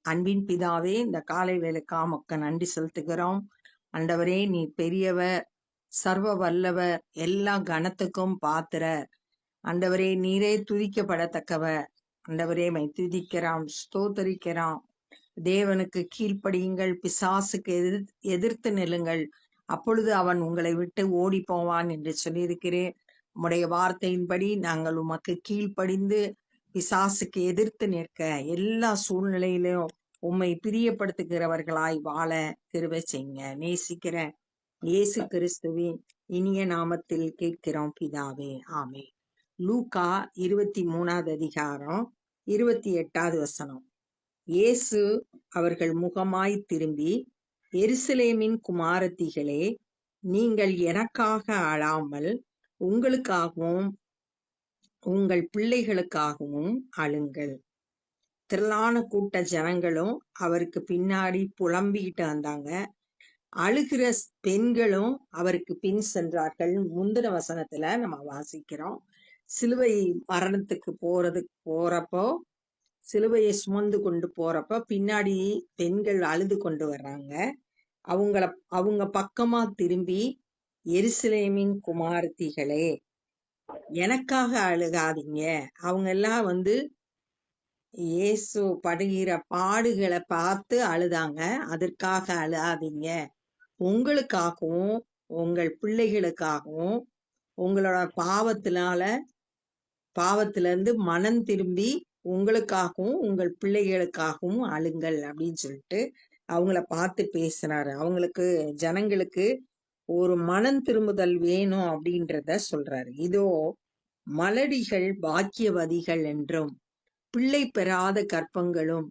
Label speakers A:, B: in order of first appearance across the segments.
A: அன்பின் பிதாவே, இந்த காலை வேலைக்காக உமக்கு நன்றி செலுத்துகிறோம். ஆண்டவரே, நீ பெரியவர், சர்வ வல்லவர், எல்லா கனத்துக்கும் பாத்திரர். ஆண்டவரே, நீரே துதிக்கப்படத்தக்கவர். ஆண்டவரே, மை துதிக்கிறோம், ஸ்தோத்தரிக்கிறோம். தேவனுக்கு கீழ்ப்படியுங்கள், பிசாசுக்கு எதிர்த்து நில்லுங்கள், அப்பொழுது அவன் உங்களை விட்டு ஓடி போவான் என்று சொல்லியிருக்கிறேன். உம்முடைய வார்த்தையின்படி நாங்கள் உமக்கு கீழ்ப்படிந்து பிசாசுக்கு எதிர்த்து நிற்க, எல்லா சூழ்நிலையிலும் உம்மை பிரியப்படுத்துகிறவர்களாய் வாழ கிருபை செய்யுங்க. நேசிக்கிற இயேசு கிறிஸ்துவின் இனிய நாமத்தில் கேட்கிறோம் பிதாவே, ஆமே. லூக்கா 23வது அதிகாரம் 28வது வசனம். இயேசு அவர்கள் முகமாய் திரும்பி, எருசலேமின் குமாரத்திகளே, நீங்கள் எனக்காக அழாமல் உங்களுக்காகவும் உங்கள் பிள்ளைகளுக்காகவும் அழுங்கள். திரளான கூட்ட ஜனங்களும் அவருக்கு பின்னாடி புலம்பிக்கிட்டு வந்தாங்க. அழுகிற பெண்களும் அவருக்கு பின் சென்றார்கள். முந்தின வசனத்துல நம்ம வாசிக்கிறோம். சிலுவை மரணத்துக்கு போறப்போ, சிலுவையை சுமந்து கொண்டு போறப்ப பின்னாடி பெண்கள் அழுது கொண்டு வர்றாங்க. அவங்க பக்கமா திரும்பி, எருசலேமின் குமாரத்திகளே, எனக்காக அழுகாதீங்க. அவங்க எல்லாம் இயேசு படுகிற பாடுகளை பார்த்து அழுதாங்க. அதற்காக அழாதீங்க. உங்களுக்காகவும் உங்கள் பிள்ளைகளுக்காகவும் உங்களோட பாவத்திலிருந்து மனம் திரும்பி உங்களுக்காகவும் உங்கள் பிள்ளைகளுக்காகவும் அழுங்கள் அப்படின்னு சொல்லிட்டு அவங்கள பார்த்து பேசுறாரு. ஜனங்களுக்கு ஒரு மனம் திரும்புதல் வேணும் அப்படின்றத சொல்றாரு. இதோ மலடிகள் பாக்கியவதிகள் என்றும், பிள்ளை பெறாத கற்பங்களும்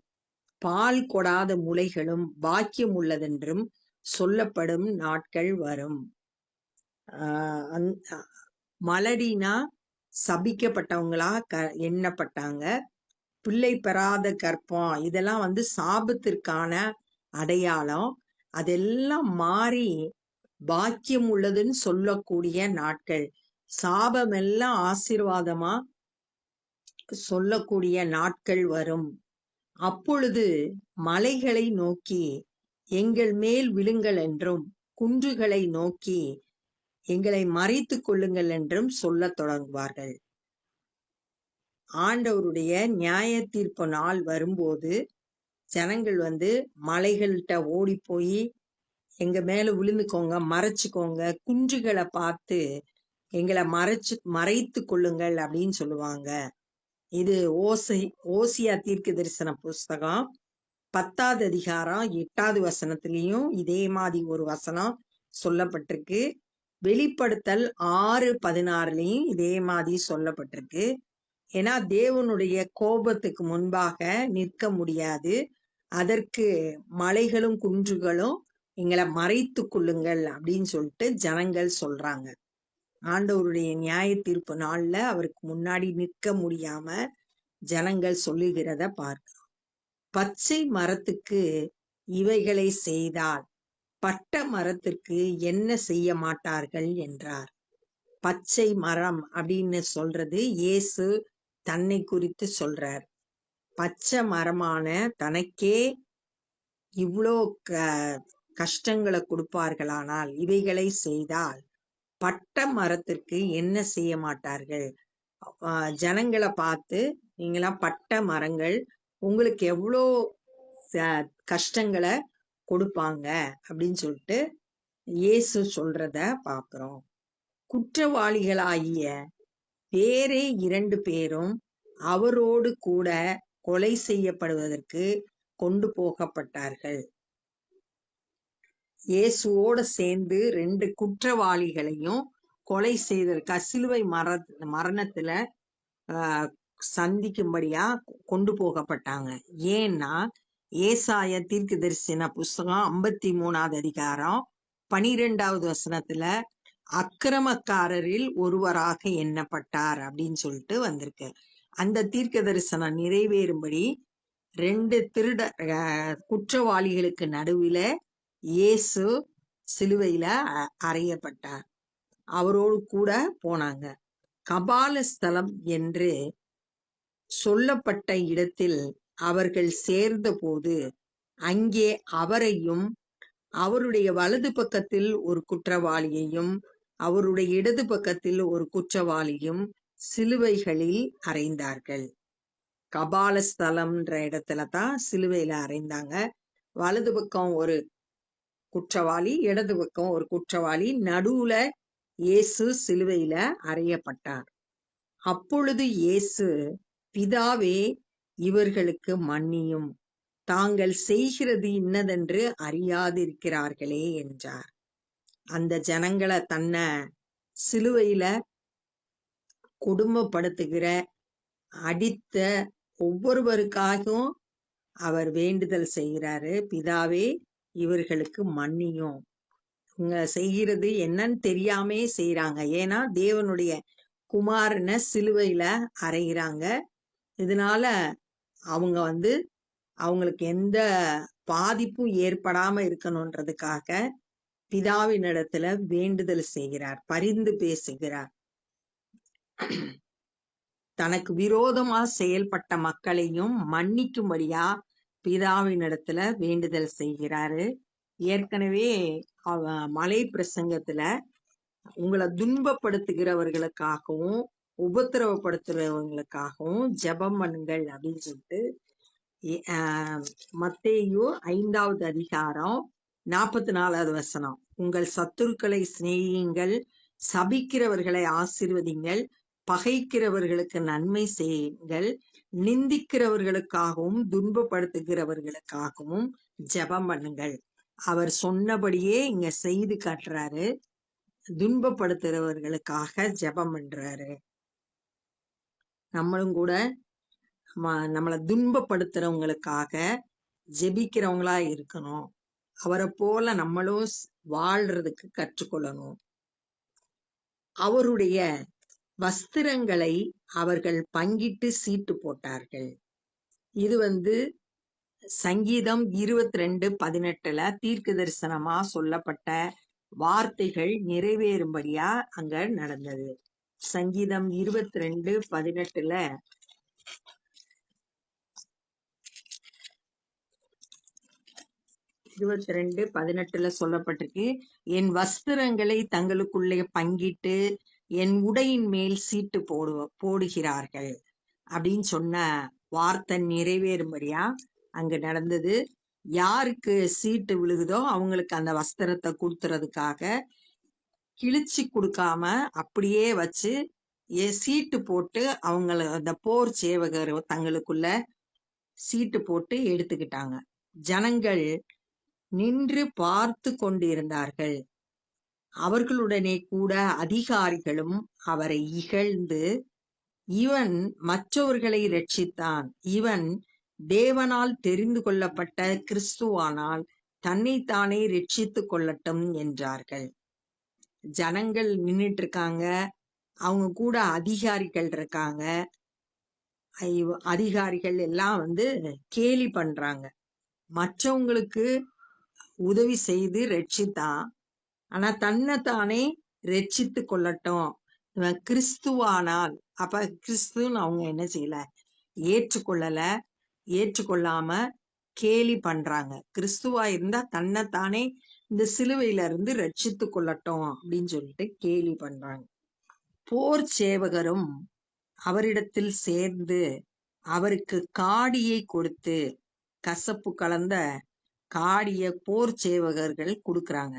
A: பால் கொடாத முலைகளும் பாக்கியம் உள்ளதென்றும் சொல்லப்படும் நாட்கள் வரும். மலடினா சபிக்கப்பட்டவங்களா எண்ணப்பட்டாங்க. பிள்ளை பெறாத கற்பம் இதெல்லாம் சாபத்திற்கான அடையாளம். அதெல்லாம் மாறி பாக்கியம் உள்ளதுன்னு சொல்லக்கூடிய நாட்கள், சாபமெல்லாம் ஆசீர்வாதமா சொல்லக்கூடிய நாட்கள் வரும். அப்பொழுது மலைகளை நோக்கி எங்கள் மேல் விழுங்கள் என்றும், குன்றுகளை நோக்கி எங்களை மறைத்து கொள்ளுங்கள் என்றும் சொல்லத் தொடங்குவார்கள். ஆண்டவருடைய நியாய தீர்ப்பு நாள் வரும்போது ஜனங்கள் மலைகள்கிட்ட ஓடி போய் எங்க மேல விழுந்துக்கோங்க, மறைச்சுக்கோங்க, குன்றுகளை பார்த்து எங்களை மறைத்து கொள்ளுங்கள் அப்படின்னு சொல்லுவாங்க. இது ஓசியா தீர்க்க தரிசன புஸ்தகம் 10வது அதிகாரம் 8வது வசனத்திலையும் இதே மாதிரி ஒரு வசனம் சொல்லப்பட்டிருக்கு. வெளிப்படுத்தல் 6:16 இதே மாதிரி சொல்லப்பட்டிருக்கு. ஏன்னா தேவனுடைய கோபத்துக்கு முன்பாக நிற்க முடியாது. அதற்கு மலைகளும் குன்றுகளும் எங்களை மறைத்து கொள்ளுங்கள் அப்படின்னு சொல்லிட்டு ஜனங்கள் சொல்றாங்க. ஆண்டவருடைய நியாய தீர்ப்பு நாள்ல அவருக்கு முன்னாடி நிற்க முடியாம ஜனங்கள் சொல்லுகிறத பார்க்கிறோம். பச்சை மரத்துக்கு இவைகளை செய்தால் பட்ட மரத்திற்கு என்ன செய்ய மாட்டார்கள் என்றார். பச்சை மரம் அப்படின்னு சொல்றது இயேசு தன்னை குறித்து சொல்றார். பச்சை மரமான தனக்கே இவ்வளோ கஷ்டங்களை கொடுப்பார்களானால், இவைகளை செய்தால் பட்ட மரத்திற்கு என்ன செய்ய மாட்டார்கள். ஜனங்களை பார்த்து, நீங்களாம் பட்ட மரங்கள், உங்களுக்கு எவ்வளோ கஷ்டங்களை கொடுப்பாங்க அப்படின்னு சொல்லிட்டு இயேசு சொல்றத பார்க்கிறோம். குற்றவாளிகளாகிய வேறே 2 பேரும் அவரோடு கூட கொலை செய்யப்படுவதற்கு கொண்டு போகப்பட்டார்கள். இயேசுவோட சேர்ந்து 2 குற்றவாளிகளையும் கொலை செய்த சிலுவை மரணத்துல சந்திக்கும்படியா கொண்டு போகப்பட்டாங்க. ஏன்னா ஏசாயா தீர்க்க தரிசன புஸ்தகம் 53வது அதிகாரம் 12வது வசனத்துல அக்கிரமக்காரரில் ஒருவராக எண்ணப்பட்டார் அப்படின்னு சொல்லிட்டு வந்திருக்கு. அந்த தீர்க்க தரிசனம் நிறைவேறும்படி 2 குற்றவாளிகளுக்கு நடுவில இயேசு சிலுவையில அறையப்பட்டார். அவரோடு கூட போனாங்க. கபால ஸ்தலம் என்று சொல்லப்பட்ட இடத்தில் அவர்கள் சேர்ந்தபோது அங்கே அவரையும் அவருடைய வலது பக்கத்தில் ஒரு குற்றவாளியையும் அவருடைய இடது பக்கத்தில் ஒரு குற்றவாளியும் சிலுவைகளில் அறைந்தார்கள். கபாலஸ்தலம்ன்ற இடத்துல தான் சிலுவையில அறைந்தாங்க. வலது பக்கம் ஒரு குற்றவாளி, இடது பக்கம் ஒரு குற்றவாளி, நடுவுல இயேசு சிலுவையில அறையப்பட்டார். அப்பொழுது இயேசு, பிதாவே, இவர்களுக்கு மன்னியும், தாங்கள் செய்கிறது இன்னதென்று அறியாதிருக்கிறார்களே என்றார். அந்த ஜனங்களை தன்னை சிலுவையில கொடுமைப்படுத்துகிற, அடித்த ஒவ்வொருவருக்காகவும் அவர் வேண்டுதல் செய்கிறாரு. பிதாவே, இவர்களுக்கு மன்னியும், இவங்க செய்கிறது என்னன்னு தெரியாமே செய்யறாங்க. ஏன்னா தேவனுடைய குமாரனை சிலுவையில அறைகிறாங்க. இதனால அவங்க அவங்களுக்கு எந்த பாதிப்பும் ஏற்படாம இருக்கணும்ன்றதுக்காக பிதாவினிடத்துல வேண்டுதல் செய்கிறார், பரிந்து பேசுகிறார். தனக்கு விரோதமா செயல்பட்ட மக்களையும் மன்னிக்கும்படியா பிதாவினிடத்துல வேண்டுதல் செய்கிறாரு. ஏற்கனவே மலை பிரசங்கத்துல உங்களை துன்பப்படுத்துகிறவர்களுக்காகவும் உபத்திரவப்படுத்துறவங்களுக்காகவும் ஜெபம் பண்ணுங்கள் அப்படின்னு சொல்லிட்டு மத்தேயு 5வது அதிகாரம் 44வது வசனம், உங்கள் சத்துருக்களை சிநேகியுங்கள், சபிக்கிறவர்களை ஆசீர்வதிங்கள், பகைக்கிறவர்களுக்கு நன்மை செய்யுங்கள், நிந்திக்கிறவர்களுக்காகவும் துன்பப்படுத்துகிறவர்களுக்காகவும் ஜெபம் பண்ணுங்கள். அவர் சொன்னபடியே இங்க செய்து காட்டுறாரு. துன்பப்படுத்துறவர்களுக்காக ஜெபம் பண்றாரு. நம்மளும் கூட நம்மளை துன்பப்படுத்துறவங்களுக்காக ஜெபிக்கிறவங்களா இருக்கணும். அவரை போல நம்மளும் வாழ்றதுக்கு கற்றுக்கொள்ளணும். அவருடைய வஸ்திரங்களை அவர்கள் பங்கிட்டு சீட்டு போட்டார்கள். இது சங்கீதம் 22:18 தீர்க்க தரிசனமா சொல்லப்பட்ட வார்த்தைகள் நிறைவேறும்படியா அங்க நடந்தது. சங்கீதம் 22:18 சொல்லப்பட்டிருக்கு, என் வஸ்திரங்களை தங்களுக்குள்ளே பங்கிட்டு என் உடையின் மேல் சீட்டு போடுகிறார்கள் அப்படின்னு சொன்ன வார்த்தை நிறைவேறும்படியா அங்க நடந்தது. யாருக்கு சீட்டு விழுகுதோ அவங்களுக்கு அந்த வஸ்திரத்தை கொடுத்துறதுக்காக கிழிச்சு கொடுக்காம அப்படியே வச்சு சீட்டு போட்டு அவங்கள அந்த போர் சேவகர் தங்களுக்குள்ள சீட்டு போட்டு எடுத்துக்கிட்டாங்க. ஜனங்கள் நின்று பார்த்து கொண்டிருந்தார்கள். அவர்களுடனே கூட அதிகாரிகளும் அவரை இகழ்ந்து, இவன் மற்றவர்களை ரட்சித்தான், இவன் தேவனால் தெரிந்து கொள்ளப்பட்ட கிறிஸ்துவானால் தன்னைத்தானே ரட்சித்து கொள்ளட்டும் என்றார்கள். ஜனங்கள் நின்றுட்டு இருக்காங்க, அவங்க கூட அதிகாரிகள் இருக்காங்க. அதிகாரிகள் எல்லாம் கேலி பண்றாங்க. மற்றவங்களுக்கு உதவி செய்து ரட்சித்தான், ஆனா தன்னைத்தானே ரட்சித்து கொள்ளட்டும், இவன் கிறிஸ்துவானால். அப்ப கிறிஸ்துன்னு அவங்க என்ன செய்யல, ஏற்றுக்கொள்ளாம கேலி பண்றாங்க. கிறிஸ்துவா இருந்தா தன்னைத்தானே இந்த சிலுவையில இருந்து ரட்சித்து கொள்ளட்டும் அப்படின்னு சொல்லிட்டு கேலி பண்றாங்க. போர் சேவகரும் அவரிடத்தில் சேர்ந்து அவருக்கு காடியை கொடுத்து, கசப்பு கலந்த காடிய போர் சேவகர்கள் கொடுக்கறாங்க.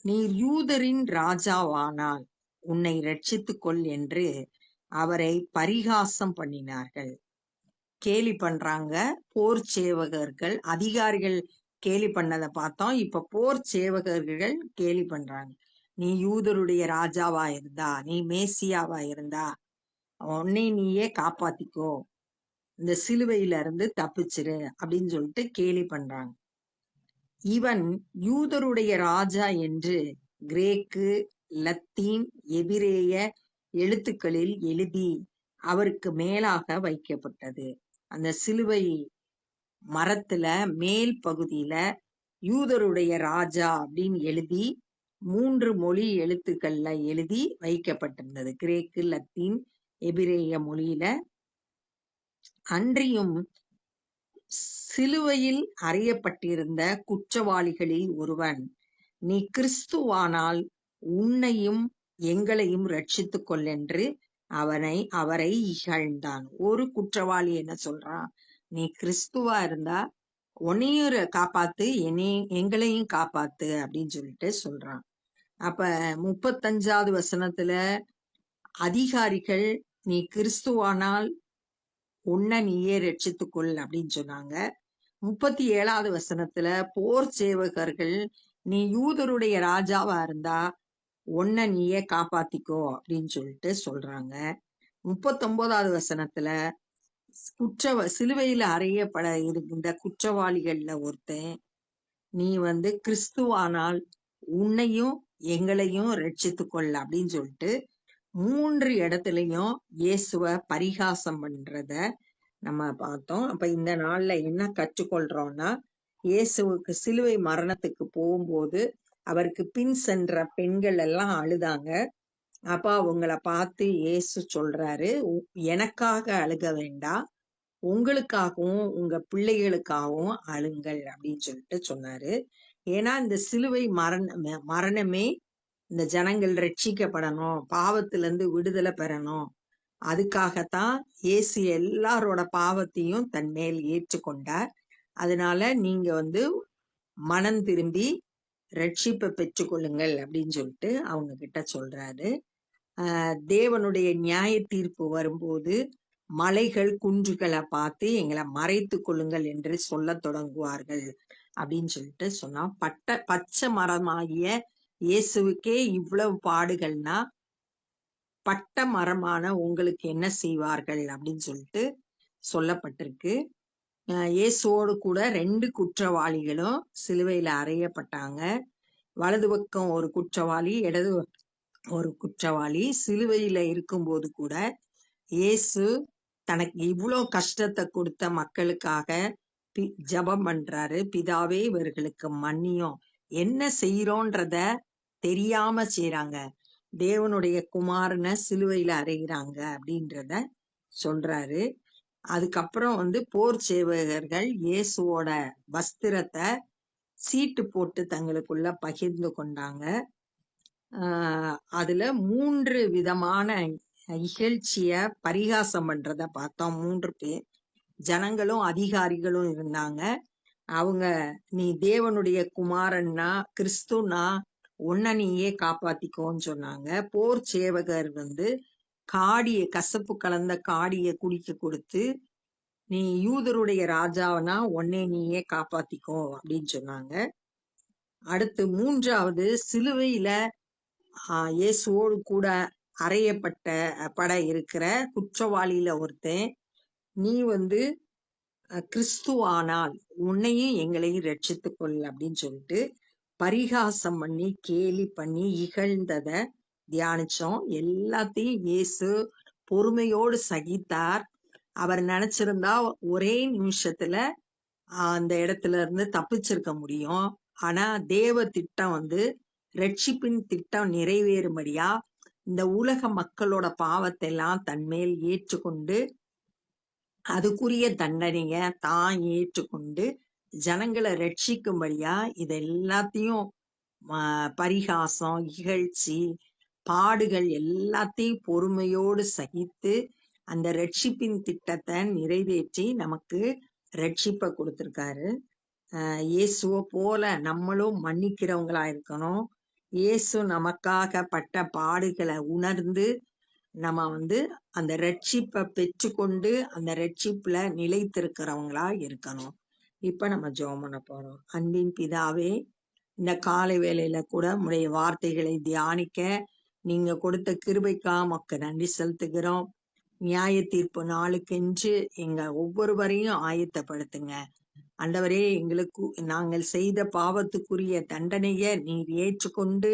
A: நீர் யூதரின் ராஜாவானால் உன்னை ரட்சித்துக் கொள் என்று அவரை பரிகாசம் பண்ணினார்கள். கேலி பண்றாங்க போர் சேவகர்கள். அதிகாரிகள் கேலி பண்ணதை பார்த்தோம், இப்ப போர் சேவகர்கள் கேலி பண்றாங்க. நீ யூதருடைய ராஜாவா இருந்தா, நீ மேசியாவா இருந்தா உன்னை நீயே காப்பாத்திக்கோ, இந்த சிலுவையில இருந்து தப்பிச்சிரு அப்படின்னு சொல்லிட்டு கேலி பண்றாங்க. இவன் யூதருடைய ராஜா என்று கிரேக்கு, லத்தீன், எபிரேய எழுத்துக்களில் எழுதி அவருக்கு மேலாக வைக்கப்பட்டது. அந்த சிலுவை மரத்துல மேல் பகுதியில யூதருடைய ராஜா அப்படின்னு எழுதி 3 மொழி எழுத்துக்கள்ல எழுதி வைக்கப்பட்டிருந்தது, கிரேக்கு, லத்தீன், எபிரேய மொழியில. அன்றியும் சிலுவையில் அறையப்பட்டிருந்த குற்றவாளிகளில் ஒருவன், நீ கிறிஸ்துவானால் உன்னையும் எங்களையும் ரட்சித்துக் கொள்ளென்று அவரை இகழ்ந்தான். ஒரு குற்றவாளி என்ன சொல்றான்? நீ கிறிஸ்துவா இருந்தா உன்னையும் காப்பாத்து, எங்களையும் காப்பாத்து அப்படின்னு சொல்லிட்டு சொல்றான். அப்ப 35வது வசனத்துல அதிகாரிகள், நீ கிறிஸ்துவானால் உன்னை நீயே ரட்சித்துக்கொள் அப்படின்னு சொன்னாங்க. 37வது வசனத்துல போர் சேவகர்கள், நீ யூதருடைய ராஜாவா இருந்தா உன்னை நீயே காப்பாத்திக்கோ அப்படின்னு சொல்லிட்டு சொல்றாங்க. 39வது வசனத்துல சிலுவையில அறையப்பட இருந்த குற்றவாளிகள்ல ஒருத்தன், நீ கிறிஸ்துவானால் உன்னையும் எங்களையும் ரட்சித்துக்கொள் அப்படின்னு சொல்லிட்டு 3 இடத்துலயும் இயேசுவ பரிகாசம் பண்றத நம்ம பார்த்தோம். அப்ப இந்த நாள்ல என்ன கற்றுக்கொள்றோம்னா, இயேசுவுக்கு சிலுவை மரணத்துக்கு போகும்போது அவருக்கு பின் சென்ற பெண்கள் எல்லாம் அழுதாங்க. அப்ப அவங்கள பார்த்து இயேசு சொல்றாரு, எனக்காக அழுக வேண்டாம், உங்களுக்காகவும் உங்க பிள்ளைகளுக்காகவும் அழுங்கள் அப்படின்னு சொல்லிட்டு சொன்னாரு. ஏன்னா இந்த சிலுவை மரணமே இந்த ஜனங்கள் ரட்சிக்கப்படணும், பாவத்துல இருந்து விடுதலை பெறணும், அதுக்காகத்தான் இயேசு எல்லாரோட பாவத்தையும் தன் மேல் ஏற்றுக்கொண்டார். அதனால நீங்க மனம் திரும்பி ரட்சிப்பை பெற்றுக்கொள்ளுங்கள் அப்படின்னு சொல்லிட்டு அவங்க கிட்ட சொல்றாரு. தேவனுடைய நியாய தீர்ப்பு வரும்போது மலைகள் குன்றுகளை பார்த்து எங்களை மறைத்து கொள்ளுங்கள் என்று சொல்ல தொடங்குவார்கள் அப்படின்னு சொல்லிட்டு சொன்னா, பச்சை மரமாகிய இயேசுவுக்கே இவ்வளவு பாடுகள்னா பட்ட மரமான உங்களுக்கு என்ன செய்வார்கள் அப்படின்னு சொல்லிட்டு சொல்லப்பட்டிருக்கு. இயேசுவோடு கூட 2 குற்றவாளிகளும் சிலுவையில அறையப்பட்டாங்க. வலது பக்கம் ஒரு குற்றவாளி, இடது ஒரு குற்றவாளி. சிலுவையில இருக்கும்போது கூட இயேசு தனக்கு இவ்வளோ கஷ்டத்தை கொடுத்த மக்களுக்காக ஜெபம் பண்றாரு. பிதாவே இவர்களுக்கு மன்னியும், என்ன செய்யறோன்றத தெரியாம செய்றாங்க, தேவனுடைய குமாரனை சிலுவையில அறைகிறாங்க அப்படின்றத சொல்றாரு. அதுக்கப்புறம் போர் சேவகர்கள் இயேசுவோட வஸ்திரத்தை சீட்டு போட்டு தங்களுக்குள்ள பகிர்ந்து கொண்டாங்க. அதுல 3 விதமான இகழ்ச்சிய பரிகாசம் பண்றத பார்த்தோம். 3 பேர் ஜனங்களும் அதிகாரிகளும் இருந்தாங்க. அவங்க, நீ தேவனுடைய குமாரன்னா, கிறிஸ்துனா உன்னை நீயே காப்பாத்திக்கோன்னு சொன்னாங்க. போர் சேவகர் கசப்பு கலந்த காடிய குடிக்க கொடுத்து, நீ யூதருடைய ராஜாவனா உன்னை நீயே காப்பாத்திக்கோ அப்படின்னு சொன்னாங்க. அடுத்து 3வது, சிலுவையில இயேசுவோடு கூட அறையப்பட இருக்கிற குற்றவாளியில ஒருத்தன், நீ கிறிஸ்துவானால் உன்னையும் எங்களையும் ரட்சித்துக்கொள் அப்படின்னு சொல்லிட்டு பரிகாசம் பண்ணி கேலி பண்ணி இகழ்ந்தத தியானிச்சோம். எல்லாத்தையும் இயேசு பொறுமையோடு சகித்தார். அவர் நினைச்சிருந்தா ஒரே நிமிஷத்துல அந்த இடத்துல இருந்து தப்பிச்சிருக்க முடியும். ஆனா தேவ திட்டம் ரட்சிப்பின் திட்டம் நிறைவேறும்படியா இந்த உலக மக்களோட பாவத்தை எல்லாம் தன்மேல் ஏற்றுக்கொண்டு அதுக்குரிய தண்டனைய தான் ஏற்றுக்கொண்டு ஜனங்களை ரட்சிக்கும்படியா இது எல்லாத்தையும் பரிகாசம், இகழ்ச்சி, பாடுகள் எல்லாத்தையும் பொறுமையோடு சகித்து அந்த ரட்சிப்பின் திட்டத்தை நிறைவேற்றி நமக்கு ரட்சிப்பை கொடுத்திருக்காரு. இயேசுவை போல நம்மளும் மன்னிக்கிறவங்களா இருக்கணும். இயேசு நமக்காக பட்ட பாடுகளை உணர்ந்து நம்ம அந்த ரட்சிப்பை பெற்றுக்கொண்டு அந்த ரட்சிப்புல நிலைத்திருக்கிறவங்களா இருக்கணும். இப்ப நம்ம ஜெபம் பண்ண போறோம். அன்பின் பிதாவே, இந்த காலை வேளையில கூட உடைய வார்த்தைகளை தியானிக்க நீங்க கொடுத்த கிருபைக்காக உமக்கு நன்றி செலுத்துகிறோம். நியாய தீர்ப்பு நாளுக்கென்று எங்க ஒவ்வொருவரையும் ஆயத்தப்படுத்துங்க. ஆண்டவரே, நாங்கள் செய்த பாவத்துக்குரிய தண்டனைய நீர் ஏற்றுக்கொண்டு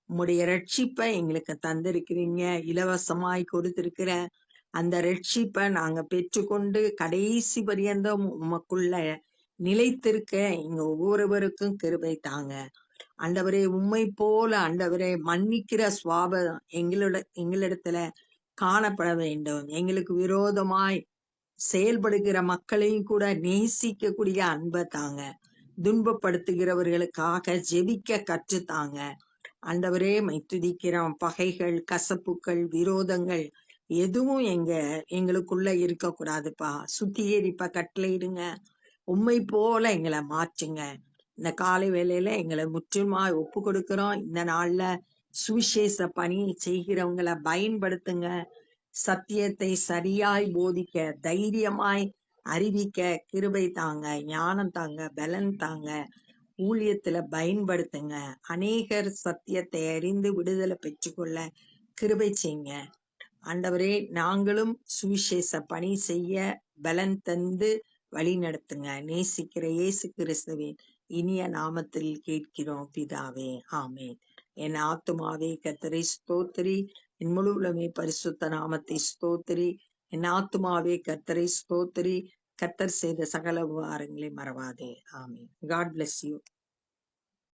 A: உம்முடைய ரட்சிப்பை எங்களுக்கு தந்திருக்கிறீங்க. இலவசமாய் கொடுத்திருக்கிற அந்த ரட்சிப்பை நாங்க பெற்றுக்கொண்டு கடைசி பரியந்தம் உமக்குள்ள நிலைத்திருக்க எங்க ஒவ்வொருவருக்கும் கிருபை தாங்க. ஆண்டவரே, உம்மை போல ஆண்டவரே மன்னிக்கிற சுவாபம் எங்களிடத்துல காணப்பட வேண்டும். எங்களுக்கு விரோதமாய் செயல்படுகிற மக்களையும் கூட நேசிக்கக்கூடிய அன்பை தாங்க. துன்பப்படுத்துகிறவர்களுக்காக ஜெபிக்க கற்றுத்தாங்க. ஆண்டவரே மை துதிக்கிறோம். பகைகள், கசப்புக்கள், விரோதங்கள் எதுவும் எங்களுக்குள்ள இருக்கக்கூடாதுப்பா. சுத்திகரிப்ப கட்டளையிடுங்க. உம்மை போல எங்களை மாற்றுங்க. இந்த காலை வேளையில எங்களை முற்றிலுமாய் ஒப்பு கொடுக்கிறோம். இந்த நாள்ல சுவிசேஷ பணி செய்கிறவங்களை பயன்படுத்துங்க. சத்தியத்தை சரியாய் போதிக்க, தைரியமாய் அறிவிக்க கிருபை தாங்க, ஞானம் தாங்க, பலன் தாங்க. ஊழியத்துல பயன்படுத்துங்க. அநேகர் சத்தியத்தை அறிந்து விடுதலை பெற்றுக்கொள்ள கிருபை செய்யுங்க. ஆண்டவரே, நாங்களும் சுவிசேஷ பணி செய்ய பலன் தந்து வழி நடத்துங்க. நேசிக்கிற இயேசு கிறிஸ்துவின் இனிய நாமத்தில் கேட்கிறோம் பிதாவே, ஆமென். என் ஆத்துமாவே கர்த்தரை ஸ்தோத்திரி, என் முழு உள்ளமே பரிசுத்த நாமத்தை ஸ்தோத்திரி. என் ஆத்துமாவே கர்த்தரை ஸ்தோத்திரி, கர்த்தர் செய்த சகல உபகாரங்களை மறவாதே. ஆமென். God bless you.